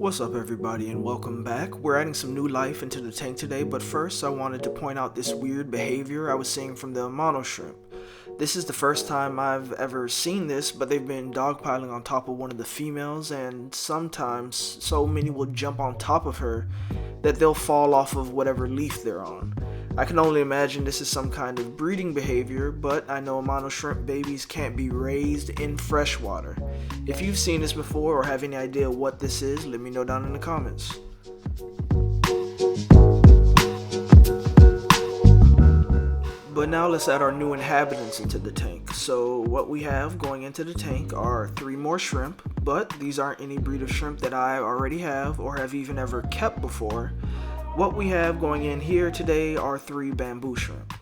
What's up everybody and welcome back. We're adding some new life into the tank today, but first I wanted to point out this weird behavior I was seeing from the Amano shrimp. This is the first time I've ever seen this, but they've been dogpiling on top of one of the females, and sometimes so many will jump on top of her that they'll fall off of whatever leaf they're on. I can only imagine this is some kind of breeding behavior, but I know Amano shrimp babies can't be raised in fresh water. If you've seen this before or have any idea what this is, let me know down in the comments. But now let's add our new inhabitants into the tank. So what we have going into the tank are 3 more shrimp, but these aren't any breed of shrimp that I already have or have even ever kept before. What we have going in here today are 3 bamboo shrimp.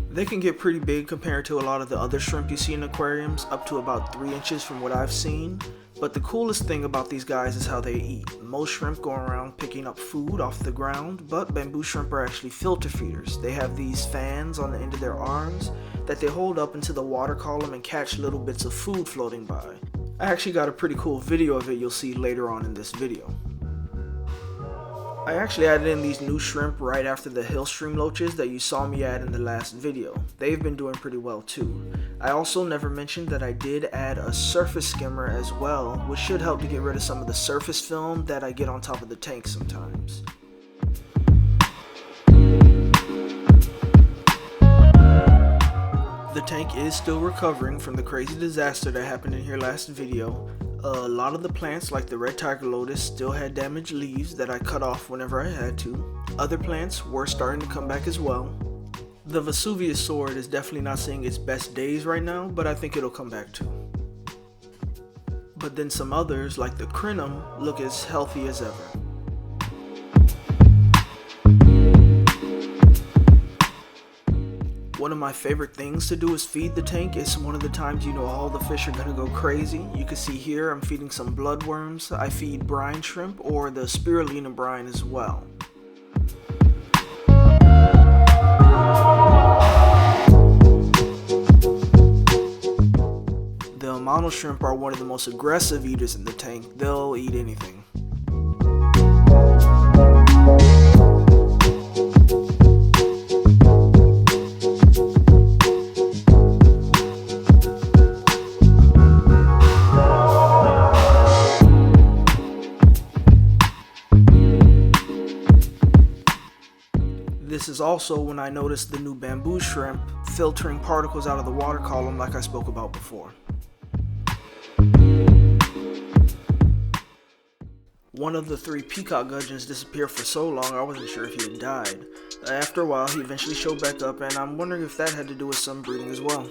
They can get pretty big compared to a lot of the other shrimp you see in aquariums, up to about 3 inches from what I've seen. But the coolest thing about these guys is how they eat. Most shrimp go around picking up food off the ground, but bamboo shrimp are actually filter feeders. They have these fans on the end of their arms that they hold up into the water column and catch little bits of food floating by. I actually got a pretty cool video of it you'll see later on in this video. I actually added in these new shrimp right after the hill stream loaches that you saw me add in the last video. They've been doing pretty well too. I also never mentioned that I did add a surface skimmer as well, which should help to get rid of some of the surface film that I get on top of the tank sometimes. The tank is still recovering from the crazy disaster that happened in here last video. A lot of the plants, like the red tiger lotus, still had damaged leaves that I cut off whenever I had to. Other plants were starting to come back as well. The Vesuvius sword is definitely not seeing its best days right now, but I think it'll come back too. But then some others, like the crinum, look as healthy as ever. One of my favorite things to do is feed the tank. It's one of the times you know all the fish are gonna go crazy. You can see here I'm feeding some bloodworms. I feed brine shrimp or the spirulina brine as well. The Amano shrimp are one of the most aggressive eaters in the tank. They'll eat anything. This is also when I noticed the new bamboo shrimp filtering particles out of the water column like I spoke about before. One of the 3 peacock gudgeons disappeared for so long I wasn't sure if he had died. After a while he eventually showed back up, and I'm wondering if that had to do with some breeding as well.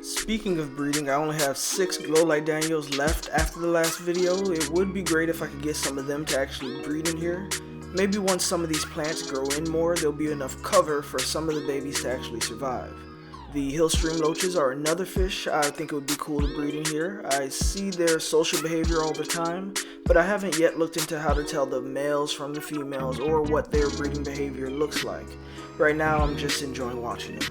Speaking of breeding, I only have 6 glow light Daniels left after the last video. It would be great if I could get some of them to actually breed in here. Maybe once some of these plants grow in more, there'll be enough cover for some of the babies to actually survive. The hill stream loaches are another fish I think it would be cool to breed in here. I see their social behavior all the time, but I haven't yet looked into how to tell the males from the females or what their breeding behavior looks like. Right now I'm just enjoying watching them.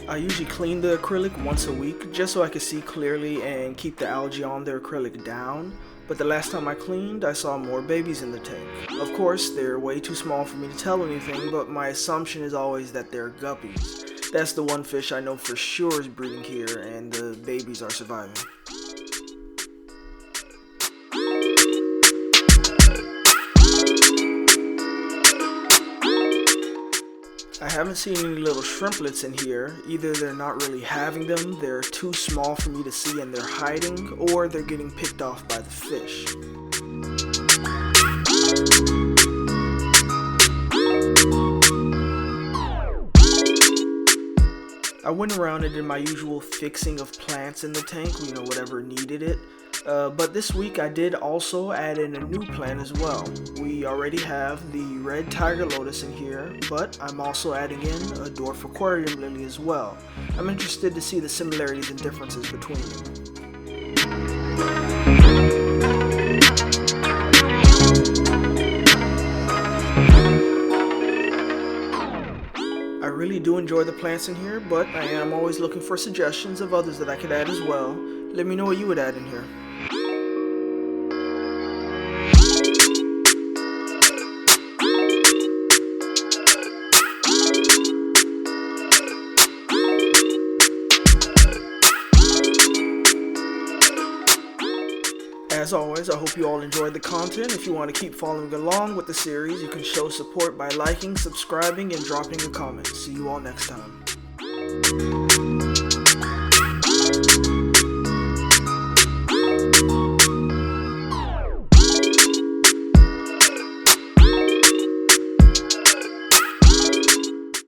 I usually clean the acrylic once a week just so I can see clearly and keep the algae on the acrylic down, but the last time I cleaned I saw more babies in the tank. Of course they're way too small for me to tell anything, but my assumption is always that they're guppies. That's the one fish I know for sure is breeding here, and the babies are surviving. I haven't seen any little shrimplets in here. Either they're not really having them, they're too small for me to see and they're hiding, or they're getting picked off by the fish. I went around and did my usual fixing of plants in the tank, whatever needed it. But this week I did also add in a new plant as well. We already have the red tiger lotus in here, but I'm also adding in a dwarf aquarium lily as well. I'm interested to see the similarities and differences between them. I really do enjoy the plants in here, but I am always looking for suggestions of others that I could add as well. Let me know what you would add in here. As always, I hope you all enjoyed the content. If you want to keep following along with the series, you can show support by liking, subscribing, and dropping a comment. See you all next time.